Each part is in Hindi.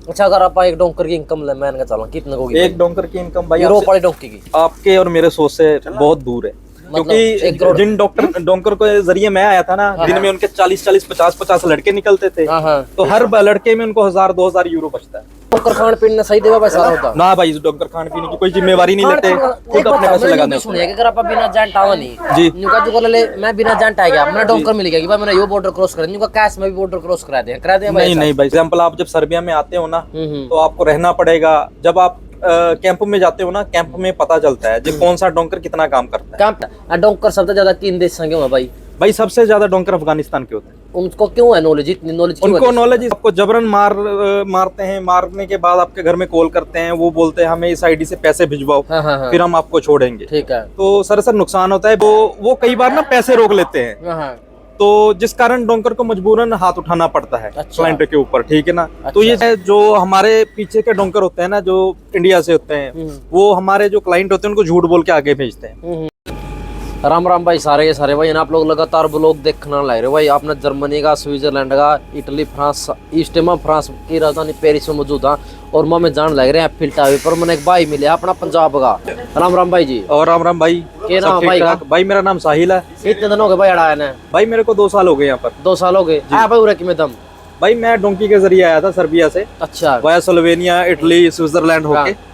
अच्छा, अगर आप एक डोंकर की इनकम ले मान के चलो कितने होगी? एक डोंकर की इनकम भाई यूरोप वाली डोंकी की आपके और मेरे सोच से बहुत दूर है, क्योंकि जिन डोंकर के जरिए मैं आया था ना, दिन में उनके 40-40, 50-50 लड़के निकलते थे। तो हर लड़के में उनको 1000-2000 यूरो बचता है। डोंकर खान पीन सही देवा पैसा होता ना भाई, डोंकर खाने पीने की कोई जिम्मेवारी नहीं लेते, खुद अपने पैसे लगाने होते हैं। अगर आप बिना जानट आवा नहीं जी, मैं बिना जानट आ गया, मैंने डोंकर मिल गया कि भाई मैंने यो बॉर्डर क्रॉस कर दिया, कैश में भी बॉर्डर क्रॉस करा दे नहीं नहीं भाई। एग्जाम्पल, आप जब सर्बिया में आते हो ना, तो आपको रहना पड़ेगा। जब आप कैंप में जाते हो ना, कैंप में पता चलता है जो कौन सा डोंकर कितना काम करता है। डोंकर सबसे ज्यादा किन देश संगे हुआ भाई सबसे ज्यादा डोंकर अफगानिस्तान के होते हैं। उनको क्यों है नॉलेज, इतनी नॉलेज? उनको नॉलेज, आपको जबरन मारते हैं, मारने के बाद आपके घर में कॉल करते हैं, वो बोलते हैं हमें इस आईडी से पैसे भिजवाओ, फिर हम आपको छोड़ेंगे। ठीक है। तो सर नुकसान होता है, वो कई बार ना पैसे रोक लेते हैं, तो जिस कारण डोंकर को मजबूरन हाथ उठाना पड़ता है क्लाइंट के ऊपर, ठीक है ना। तो ये जो हमारे पीछे के डोंकर होते हैं ना, जो इंडिया से होते हैं, वो हमारे जो क्लाइंट होते हैं उनको झूठ बोल के आगे भेजते हैं। राम राम भाई, सारे भाई आप लोग लगातार ब्लॉग देखना लग रहे हो भाई। आपने जर्मनी का, स्विट्जरलैंड का, इटली, फ्रांस, ईस्ट में फ्रांस की राजधानी पेरिस में मौजूद था, और मैं जान लग रहे हैं एफिल टावर पर। मैंने एक भाई मिले अपना पंजाब का। राम राम भाई जी। और राम राम भाई। क्या नाम है भाई का? भाई मेरा नाम साहिल है। इतने दिन हो गए भाई अड़ाया ने? भाई मेरे को 2 साल हो गए यहाँ पर। 2 साल हो गए भाई। उरे की में दम भाई मैं डोंकी के जरिए आया था सर्बिया से। अच्छा। वाया स्लोवेनिया, इटली, स्विट्जरलैंड होके।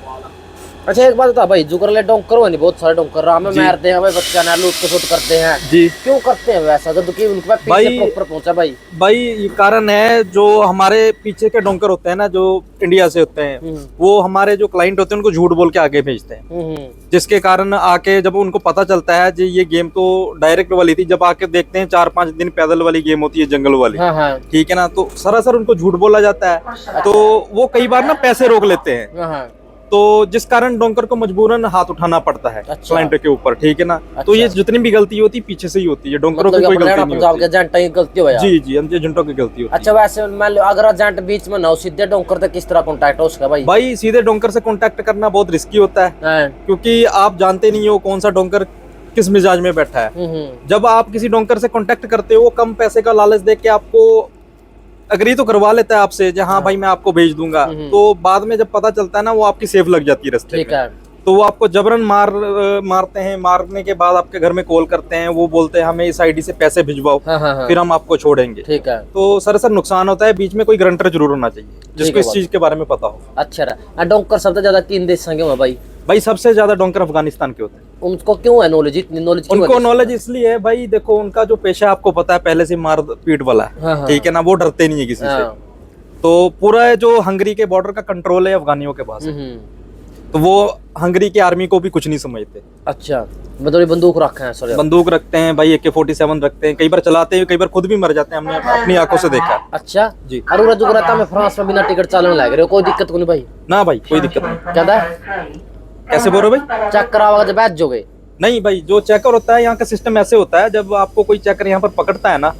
अच्छा, एक बात बता भाई, जुगर ले डोंकर हो नहीं, बहुत सारे डोंकर राम में मारते हैं भाई, बच्चा ना लूट के शूट करते हैं जी। क्यों करते हैं वैसा? तो कि उनके पास पीछे प्रॉपर पहुंचा भाई ये कारण है, जो हमारे पीछे के डोंकर होते हैं ना, जो इंडिया से होते हैं, वो हमारे जो क्लाइंट होते हैं उनको झूठ बोल के आगे भेजते हैं, जिसके कारण आके जब उनको पता चलता है जी ये गेम तो डायरेक्ट वाली थी, जब आके देखते हैं 4-5 दिन पैदल वाली गेम होती है, जंगल वाली, ठीक है ना, तो सरासर उनको झूठ बोला जाता है, तो वो कई बार ना पैसे रोक लेते हैं, तो जिस कारण डोंकर को मजबूरन हाथ उठाना पड़ता है क्लाइंट के ऊपर, ठीक है ना। तो ये जितनी भी गलती होती है पीछे से ही होती है, डोंकरों की कोई गलती नहीं होती। एजेंट की गलती हो जी जी, एजेंटों की गलती होती है। अच्छा, वैसे मान लो अगर एजेंट बीच में ना हो, सीधे डोंकर तक किस तरह कांटेक्ट हो उसका भाई? भाई सीधे डोंकर से कांटेक्ट करना बहुत रिस्की होता है, क्योंकि आप जानते नहीं हो कौन सा डोंकर किस मिजाज में बैठा है। जब आप किसी डोंकर से कांटेक्ट करते हो, वो कम पैसे का लालच दे के आपको अग्री तो करवा लेता है आपसे, जहाँ भाई मैं आपको भेज दूंगा, तो बाद में जब पता चलता है ना, वो आपकी सेफ लग जाती है रास्ते में, तो वो आपको जबरन मारते हैं, मारने के बाद आपके घर में कॉल करते हैं, वो बोलते हैं हमें इस आईडी से पैसे भिजवाओ, फिर हम आपको छोड़ेंगे। ठीक है। तो सर नुकसान होता है, बीच में कोई गारंटर जरूर होना चाहिए जिसको इस चीज के बारे में पता हो। अच्छा, डोंकर सबसे ज्यादा किन देश संगे हुआ भाई? भाई सबसे ज्यादा डोंकर अफगानिस्तान के होते हैं। उनको क्यों है नॉलेज, इतनी नॉलेज? उनको नॉलेज इसलिए है भाई, देखो उनका जो पेशा आपको पता है पहले से मार पीट वाला है, ठीक है ना, वो डरते नहीं है किसी से। तो पूरा जो हंगरी के बॉर्डर का कंट्रोल है अफगानियों के पास, तो वो हंगरी की आर्मी को भी कुछ नहीं समझते। अच्छा, मतलब बंदूक रखे हैं? सॉरी, बंदूक रखते हैं भाई, AK-47 रखते हैं, कई बार चलाते हैं, कई बार खुद भी मर जाते हैं, हमने अपनी आंखों से देखा। अच्छा जी। और जो रहता मैं फ्रांस में बिना टिकट चलाने लग रहे हो, कोई दिक्कत नहीं भाई? ना भाई, कोई दिक्कत नहीं। क्या कैसे बोल रहे हो भाई? चेक कराओगे जब बैठ जोगे? नहीं भाई, जो चेकर होता है यहाँ का सिस्टम ऐसे होता है, जब आपको कोई चेकर यहाँ पर पकड़ता है ना,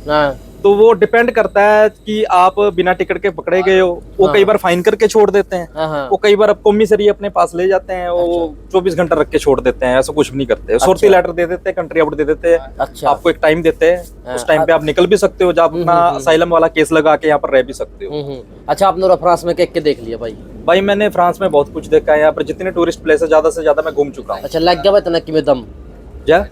तो वो डिपेंड करता है कि आप बिना टिकट के पकड़े गए हो। वो कई बार फाइन करके छोड़ देते हैं, वो कई बार कॉमिसरी अपने पास ले जाते हैं, वो 24 घंटा रख के छोड़ देते हैं, ऐसा कुछ भी नहीं करते। सोर्टी लेटर दे देते हैं, कंट्री आउट दे देते हैं, आपको एक टाइम देते हैं, उस टाइम पे आप निकल भी सकते हो, जब अपना असाइलम वाला केस लगा के यहाँ पर रह भी सकते हो। अच्छा, आपने फ्रांस में क्या देख लिया भाई? भाई मैंने फ्रांस में बहुत कुछ देखा है, यहाँ पर जितने टूरिस्ट प्लेस है ज्यादा से ज्यादा मैं घूम चुका हूँ। अच्छा, लग गया भाई तनक्की में दम जा?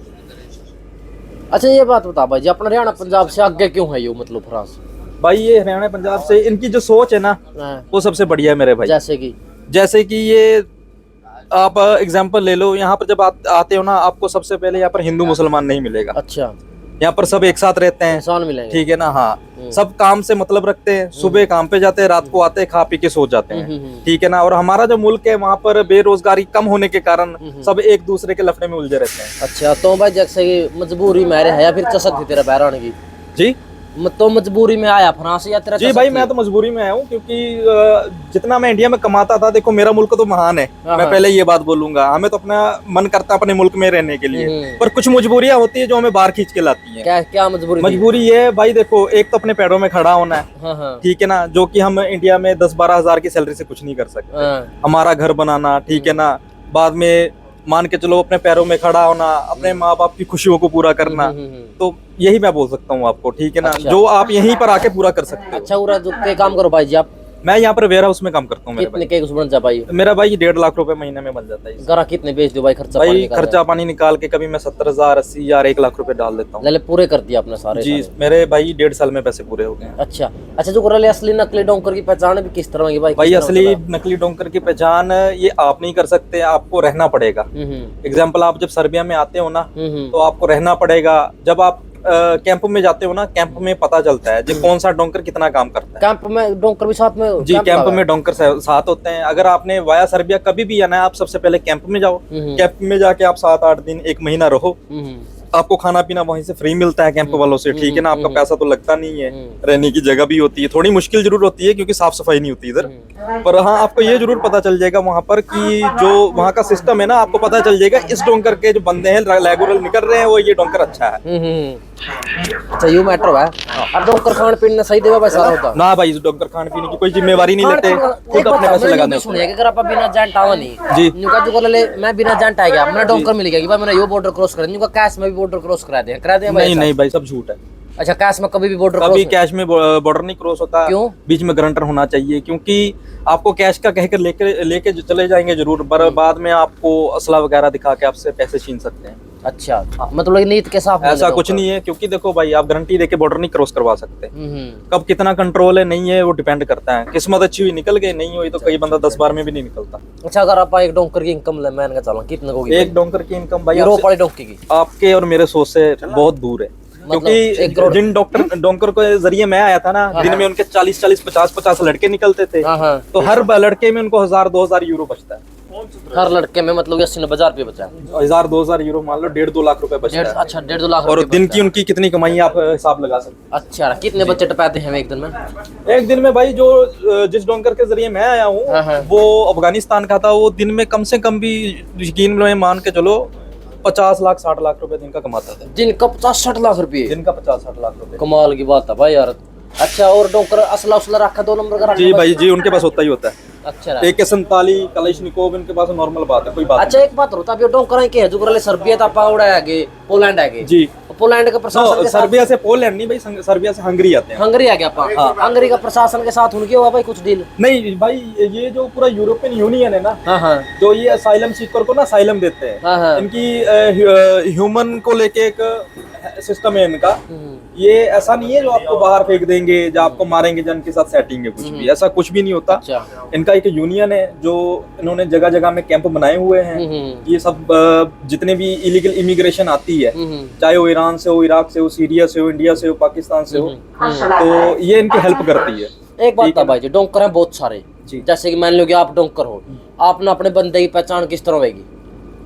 अच्छा, ये बात बता भाई जी, अपना हरियाणा पंजाब से आगे क्यों है ये, मतलब फ्रांस? भाई ये हरियाणा पंजाब से इनकी जो सोच है ना, वो सबसे बढ़िया है मेरे भाई। जैसे कि ये आप एग्जांपल ले लो, यहाँ पर जब आते हो ना, आपको सबसे पहले यहाँ पर हिंदू मुसलमान नहीं मिलेगा। अच्छा। यहाँ पर सब एक साथ रहते हैं, ठीक है ना। हाँ, सब काम से मतलब रखते हैं, सुबह काम पे जाते हैं, रात को आते हैं, खा पी के सो जाते हैं, ठीक है ना। और हमारा जो मुल्क है, वहाँ पर बेरोजगारी कम होने के कारण सब एक दूसरे के लफड़े में उलझे रहते हैं। अच्छा, तो भाई जैसे मजबूरी में है या फिर चसक थी तेरा बहरान की? जी, तो मजबूरी में आया फ्रांस या तेरा? जी भाई, मैं तो मजबूरी में आया हूँ, क्योंकि जितना मैं इंडिया में कमाता था, देखो मेरा मुल्क तो महान है, मैं पहले ये बात बोलूंगा, हमें तो अपना मन करता है अपने मुल्क में रहने के लिए, पर कुछ मजबूरियां होती है जो हमें बाहर खींच के लाती हैं। क्या मजबूरी? मजबूरी ये है भाई, देखो एक तो अपने पैरों में खड़ा होना है, ठीक है ना, जो कि हम इंडिया में 10-12 हजार की सैलरी से कुछ नहीं कर सकते। हमारा घर बनाना, ठीक है ना, बाद में मान के चलो अपने पैरों में खड़ा होना, अपने माँ बाप की खुशियों को पूरा करना, तो यही मैं बोल सकता हूँ आपको, ठीक है ना। अच्छा। जो आप यहीं पर आके पूरा कर सकते हो। अच्छा, जो काम करो भाई जी आप? मैं यहाँ पर वेयर हाउस में काम करता हूँ मेरे कितने के बन जा भाई? भाई। मेरा भाई 1.5 लाख रुपए महीने में बन जाता है इससे। गरा कितने बेच दो भाई? खर्चा भाई पानी का खर्चा पानी निकाल के कभी मैं 70,000 80,000 1 लाख रुपए डाल देता हूँ। ले पूरे कर दिया आपने सारे? जी मेरे भाई 1.5 साल में पैसे पूरे हो गए हैं। अच्छा अच्छा, जो कर असली नकली डोंकर की पहचान भी किस तरह की भाई? भाई असली नकली डोंकर की पहचान ये आप नहीं कर सकते, आपको रहना पड़ेगा। एग्जाम्पल, आप जब सर्बिया में आते हो ना तो आपको रहना पड़ेगा। जब आप कैंप में जाते हो ना, कैंप में पता चलता है जो कौन सा डोंकर कितना काम करता है। कैंप में डोंकर भी साथ में? जी कैंप में डोंकर साथ होते हैं। अगर आपने वाया सर्बिया कभी भी आना है, आप सबसे पहले कैंप में जाओ। कैंप में जाके आप 7-8 दिन 1 महीना रहो। आपको खाना पीना वहीं से फ्री मिलता है कैंप वालों से, ठीक है ना। आपका पैसा तो लगता नहीं है। रहने की जगह भी होती है, थोड़ी मुश्किल जरूर होती है क्योंकि साफ सफाई नहीं होती इधर, पर हाँ आपको ये जरूर पता चल जाएगा वहां पर कि जो वहां का सिस्टम है ना, आपको पता चल जाएगा इस डोंकर के जो बंदे हैं रेगुलर निकल रहे हैं वो ये डोंकर अच्छा है। अच्छा यू मैटर है। अब डोंकर खान पीने सही देगा भाई सारा होता ना भाई, इस डोंकर खाने पीने की कोई जिम्मेवारी नहीं लेते, खुद अपने पैसे लगाते हैं। सुनिए अगर आप बिना जान टावा नहीं जी न्यूका जो ले मैं बिना जान आ गया, मैंने डोंकर मिल गया कि भाई मैंने यो बॉर्डर क्रॉस कर न्यूका कैश में भी बॉर्डर क्रॉस करा दे भाई? नहीं भाई, सब झूठ है। अच्छा कैश में कभी भी बॉर्डर कभी कैश में बॉर्डर नहीं क्रॉस होता। क्यों? बीच में गारंटर होना चाहिए, क्योंकि आपको कैश का कहकर लेके चले जाएंगे जरूर, पर बाद में आपको असला वगैरह दिखा के आपसे पैसे छीन सकते हैं। अच्छा मतलब नीत के साथ ऐसा कुछ नहीं है, क्योंकि देखो भाई आप गारंटी देके बॉर्डर नहीं क्रॉस करवा सकते। कब कितना कंट्रोल है नहीं है वो डिपेंड करता है। किस्मत अच्छी हुई निकल गई, नहीं हुई तो कई बंदा 10 बार में भी नहीं निकलता। अच्छा अगर आप एक डोंकर की इनकम ले मैंने चला कितने होगी? एक डोंकर की इनकम भाई यूरोप वाले डोंकी की आपके और मेरे सोच से बहुत दूर है। क्योंकि जिन डोंकर के जरिए मैं आया था ना, दिन में उनके 40-40 50-50 लड़के निकलते थे, तो हर लड़के में उनको 1000-2000 यूरो बचता है। हर लड़के में मतलब 80-90 रुपये बचा है। 1000-2000 यूरो मान लो 1.5-2 लाख रुपए बचता है। अच्छा 1.5-2 लाख। और दिन की उनकी कितनी कमाई आप हिसाब लगा सकते हैं। अच्छा कितने बच्चे टपाते हैं एक दिन में? एक दिन में भाई जो जिस डोंकर के जरिए मैं आया हूँ वो अफगानिस्तान का था, वो दिन में कम से कम भी यकीन में मान के चलो 50 लाख 60 लाख रुपए दिन का कमाता था। दिन का 50-60 लाख रुपए? दिन का 50-60 लाख रुपए। कमाल की बात है भाई यार। अच्छा और डोंकर असला उसला रखा 2 नंबर का? जी भाई जी, उनके पास होता ही होता है। अच्छा AK-47 कलाइशनिकोव इनके पास नॉर्मल बात है, कोई बात। अच्छा एक बात होता है डोंकर के है जो करले सर्बिया ता पावड़ा है पोलैंड है जी, पोलैंड का प्रशासन के सर्बिया से पोलैंड नहीं भाई, सर्बिया से हंगरी आते हैं। हंगरी आ गया अपा। हंगरी का प्रशासन के साथ उनकी हुआ भाई कुछ डील? नहीं भाई, ये जो पूरा यूरोपियन यूनियन है ना, जो ये असाइलम सीकर को ना असाइलम देते हैं, इनकी ह्यूमन को लेके एक सिस्टम है इनका। ये ऐसा नहीं है जो आपको बाहर फेंक देंगे, जो आपको मारेंगे, जन के साथ सेटिंग है, कुछ भी ऐसा कुछ भी नहीं होता। अच्छा। इनका एक यूनियन है जो इन्होंने जगह जगह में कैंप बनाए हुए हैं। ये सब जितने भी इलीगल इमिग्रेशन आती है, चाहे वो ईरान से हो, इराक से हो, सीरिया से हो, इंडिया से हो, पाकिस्तान से हो, तो ये इनकी हेल्प करती है। एक बात था भाई, डोंकर है बहुत सारे, जैसे कि मान लो कि आप डोंकर हो, आपने अपने बंदे की पहचान किस तरह होगी?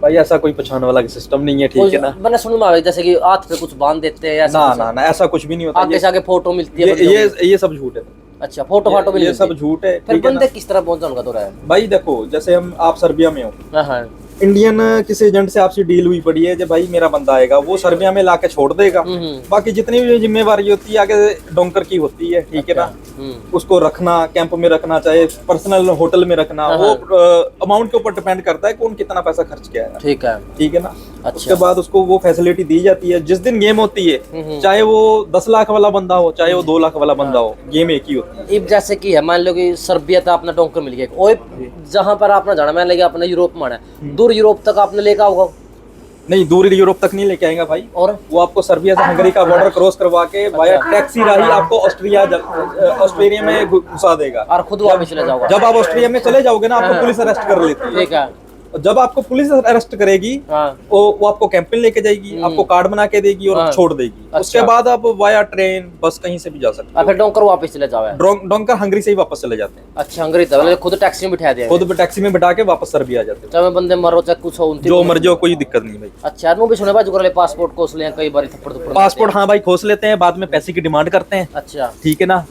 भाई ऐसा कोई पहचान वाला सिस्टम नहीं है, ठीक है ना। मैंने सुना जैसे कि हाथ पे कुछ बांध देते हैं, ना ऐसा कुछ भी नहीं होता। आगे से आगे फोटो मिलती है, ये सब झूठ है। अच्छा फोटो फाटो भी ये सब झूठ है। फिर बंदे किस तरह पहुंचा उनका तो रहा है भाई? देखो जैसे आप सर्बिया में हो, इंडियन किसी एजेंट से आपसे डील हुई पड़ी है, जब भाई मेरा बंदा आएगा वो सर्बिया में लाके छोड़ देगा, बाकी जितनी भी जिम्मेवारी होती है आगे डोंकर की होती है, ठीक है ना। उसको रखना, कैंप में रखना, चाहे पर्सनल होटल में रखना, वो अमाउंट के ऊपर डिपेंड करता है कौन कितना पैसा खर्च किया है, ठीक है ना। उसके बाद उसको वो फैसिलिटी दी जाती है। जिस दिन गेम होती है, चाहे वो 10 लाख वाला बंदा हो, चाहे वो 2 लाख वाला बंदा हो, गेम एक ही होती है। जैसे कि है मान लो कि सर्बिया था अपना डोंकर मिल गया, जहाँ पर आपने जाना, मान लिया अपने यूरोप में आना है, दूर यूरोप तक आपने लेकर आओगे? नहीं, दूर यूरोप तक नहीं लेके आएगा भाई। और वो आपको सर्बिया से हंगरी का बॉर्डर क्रॉस करवा के वाया टैक्सी राही आपको ऑस्ट्रेलिया में घुसा देगा और खुद वापस चले जाओगे। जब आप ऑस्ट्रेलिया में चले जाओगे ना, आपको पुलिस अरेस्ट कर लेती है, ठीक है। जब आपको पुलिस अरेस्ट करेगी, वो आपको कैंप में लेके जाएगी, आपको कार्ड बना के देगी और छोड़ देगी। उसके बाद आप वाया ट्रेन बस कहीं से भी जा सकते हैं। फिर डोंकर वापस चले जाओ? डोंकर हंगरी से ही वापस चले जाते हैं। अच्छा हंगरी तक खुद टैक्सी में बिठा दिया? खुद टैक्सी में बिठा के वापस सर्बिया आ जाते हैं। चाहे बंदे मरो चाहे कुछ हो, जो मर जाओ कोई दिक्कत नहीं भाई। अच्छा भी सुने भाई जो पासपोर्ट खोस ले कई बार थप्पड़ पासपोर्ट, हाँ भाई खोस लेते हैं, बाद में पैसे की डिमांड करते हैं। अच्छा ठीक है ना।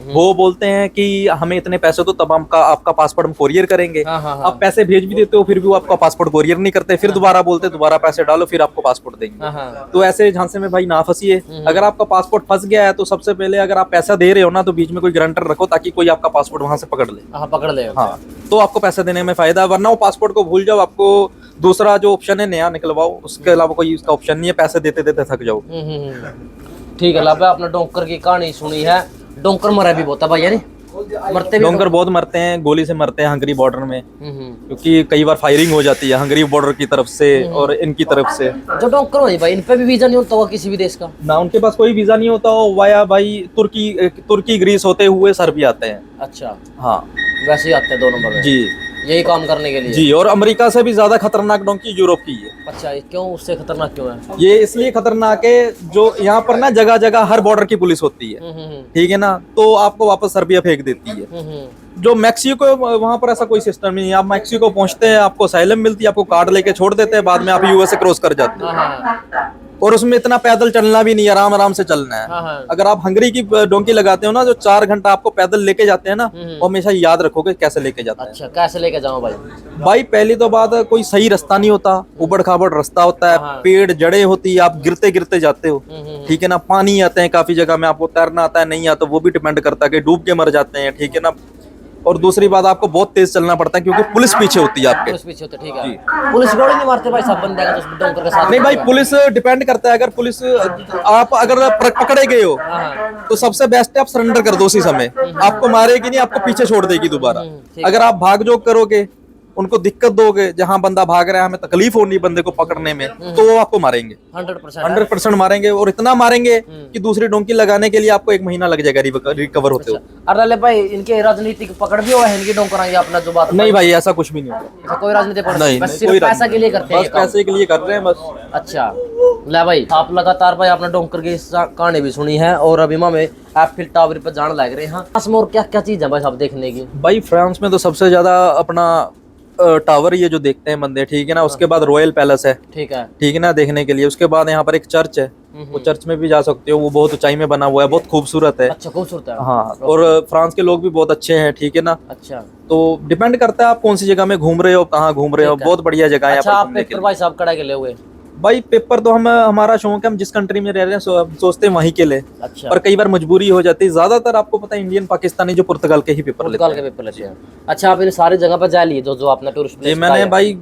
वो बोलते हैं कि हमें इतने पैसे दो तब हम आपका पासपोर्ट हम कोरियर करेंगे। आप पैसे भेज भी देते हो फिर भी वो आपका पासपोर्ट कोरियर नहीं करते, फिर दोबारा बोलते दोबारा पैसे डालो फिर आपको पासपोर्ट देंगे। तो ऐसे झांसे में भाई ना फंसिए। अगर आपका पासपोर्ट फंस गया है तो सबसे पहले अगर आप पैसा दे रहे हो ना, तो बीच में कोई गारंटर रखो ताकि कोई आपका पासपोर्ट वहां से पकड़ ले। हाँ, तो आपको पैसा देने में फायदा, वरना वो पासपोर्ट को भूल जाओ, आपको दूसरा जो ऑप्शन है नया निकलवाओ, उसके अलावा कोई उसका ऑप्शन नहीं है, पैसे देते देते थक जाओ। ठीक है लाभ, आपने डोंकर की कहानी सुनी है। डोंकर मरा भी बहुत है भाई, यानी मरते भी डोंकर बहुत मरते हैं, गोली से मरते हैं हंगरी बॉर्डर में, क्योंकि कई बार फायरिंग हो जाती है हंगरी बॉर्डर की तरफ से और इनकी तरफ से। जो डोंकर हो भाई, इन पे भी वीजा नहीं होता होगा किसी भी देश का? ना उनके पास कोई वीजा नहीं होता हो, वाया भाई तुर्की ग्रीस होते हुए सर्बिया आते हैं। अच्छा, हाँ वैसे ही आते हैं 2 नंबर में जी यही काम करने के लिए? जी। और अमेरिका से भी ज्यादा खतरनाक डोंकी यूरोप की है। अच्छा, ये क्यों, उससे खतरनाक क्यों है? ये इसलिए खतरनाक है, जो यहाँ पर ना जगह जगह हर बॉर्डर की पुलिस होती है, ठीक है ना, तो आपको वापस सर्बिया फेंक देती है। जो मैक्सिको, वहां पर ऐसा कोई सिस्टम नहीं है। आप मैक्सिको पहुंचते हैं, आपको असाइलम मिलती है, आपको कार्ड लेके छोड़ देते हैं, बाद में आप यूएसए क्रॉस कर जाते हैं। और उसमें इतना पैदल चलना भी नहीं, आराम आराम से चलना है। अगर आप हंगरी की डोंकी लगाते हो ना, जो 4 घंटा आपको पैदल लेके जाते हैं ना, वो हमेशा याद रखोगे कैसे लेके जाते हैं। अच्छा, कैसे लेके जाऊं भाई? भाई पहली तो बात, कोई सही रास्ता नहीं होता, उबड़ खाबड़ रास्ता होता है, पेड़ जड़े होती है, आप गिरते गिरते जाते हो, ठीक है ना। पानी आते हैं काफी जगह में, आपको तैरना आता है नहीं आता वो भी डिपेंड करता है कि डूब के मर जाते हैं, ठीक है ना। और दूसरी बात, आपको बहुत तेज चलना पड़ता है क्योंकि पुलिस पीछे होती है आपके। पुलिस पीछे होते, ठीक है। पुलिस गोली नहीं मारते भाई सब बंदे का तो डोंकर के साथ? नहीं भाई, पुलिस डिपेंड करता है। अगर पुलिस आप अगर पकड़े गए हो तो सबसे बेस्ट है आप सरेंडर कर दो उसी समय। आपको मारेगी नहीं, आपको पीछे छोड़ देगी दोबारा। अगर आप भाग जोग करोगे, उनको दिक्कत दोगे, जहां बंदा भाग रहा है हमें तकलीफ होनी बंदे को पकड़ने में, तो वो आपको मारेंगे 100% मारेंगे। और इतना मारेंगे कि दूसरी डोंकी लगाने के लिए आपको 1 महीना लग जाएगा रिकवर होते हो। अरे भाई, इनके राजनीतिक पकड़ भी हुआ है इनकी डोंकर आएंगे अपना जो बात? नहीं भाई, ऐसा कुछ भी नहीं होता। कोई राजनीति पकड़ नहीं, बस सिर्फ पैसा के लिए करते हैं, बस पैसे के लिए कर रहे हैं बस। अच्छा ले भाई, आप लगातार भाई आपने डोंकर की कहानी भी सुनी है और अभी में एफिल टावर पर जाने लग रहे हैं। और क्या क्या चीज है भाई साहब देखने की? भाई फ्रांस में तो सबसे ज्यादा अपना टावर ये जो देखते हैं बंदे, ठीक है ना। उसके बाद रॉयल पैलेस है, ठीक है ना, देखने के लिए। उसके बाद यहाँ पर एक चर्च है, वो चर्च में भी जा सकते हो, वो बहुत ऊंचाई में बना हुआ है, बहुत खूबसूरत है। अच्छा, खूबसूरत है। हाँ, और फ्रांस के लोग भी बहुत अच्छे हैं, ठीक है ना। अच्छा, तो डिपेंड करता है आप कौन सी जगह में घूम रहे हो, कहाँ घूम रहे हो। बहुत बढ़िया जगह है। अच्छा, आप पेपर भाई साहब कड़ा के लिए हुए? भाई पेपर तो हमारा शौक है, हम जिस कंट्री में रह रहे हैं सोचते हैं वहीं के लिए। अच्छा। पर कई बार मजबूरी हो जाती है। ज्यादातर आपको पता है इंडियन पाकिस्तानी जो पुर्तगाल के ही पेपर लेते हैं। अच्छा, आप इन सारी जगह पर जा लिए जो आपने टूरिस्ट प्लेस? मैंने भाई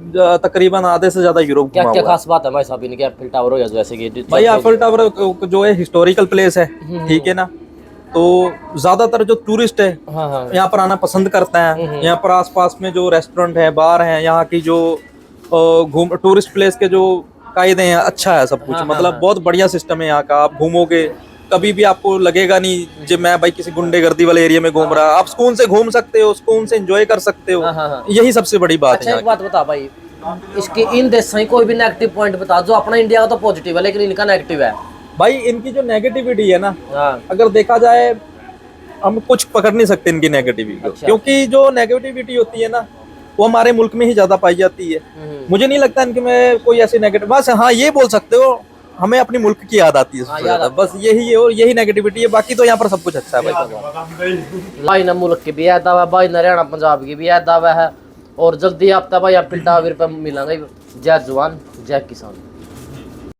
तकरीबन आधे से ज्यादा यूरोप घुमा। क्या खास बात है भाई साहब इनके एफिल टावर हो या जैसे कि? भाई एफिल टावर जो है हिस्टोरिकल प्लेस है, ठीक है ना। तो ज्यादातर जो टूरिस्ट है यहाँ पर आना पसंद करता है। यहाँ पर आसपास में जो रेस्टोरेंट है, बार है, यहाँ की जो टूरिस्ट प्लेस के जो कायदे हैं, अच्छा है सब कुछ। मतलब बहुत बढ़िया सिस्टम है यहाँ का। आप घूमोगे कभी भी आपको लगेगा नहीं जब मैं भाई किसी गुंडेगर्दी वाले एरिया में घूम रहा। आप सुकून से घूम सकते हो, सुकून से एंजॉय कर सकते हो। यही सबसे बड़ी बात है। एक बात बता भाई, इसके इन देशों की कोई भी नेगेटिव पॉइंट बता। जो अपना इंडिया का तो पॉजिटिव है, लेकिन इनका नेगेटिव है भाई। इनकी जो नेगेटिविटी है ना, अगर देखा जाए हम कुछ पकड़ नहीं सकते इनकी नेगेटिविटी को। क्योंकि जो नेगेटिविटी होती है ना, वो हमारे मुल्क में ही ज्यादा पाई जाती है। मुझे नहीं लगता इनके में कोई ऐसी नेगेटिव। बस हाँ, ये बोल सकते हो हमें अपनी मुल्क की याद आती है बस यही है। और यही नेगेटिविटी है, बाकी तो यहाँ पर सब कुछ अच्छा है भाई। ना मुल्क की भी याद आवा भाई, ना हरियाणा पंजाब की भी याद आवा है। और जल्दी आप भाई एफिल टावर पर मिलेंगे। जय जवान जय किसान।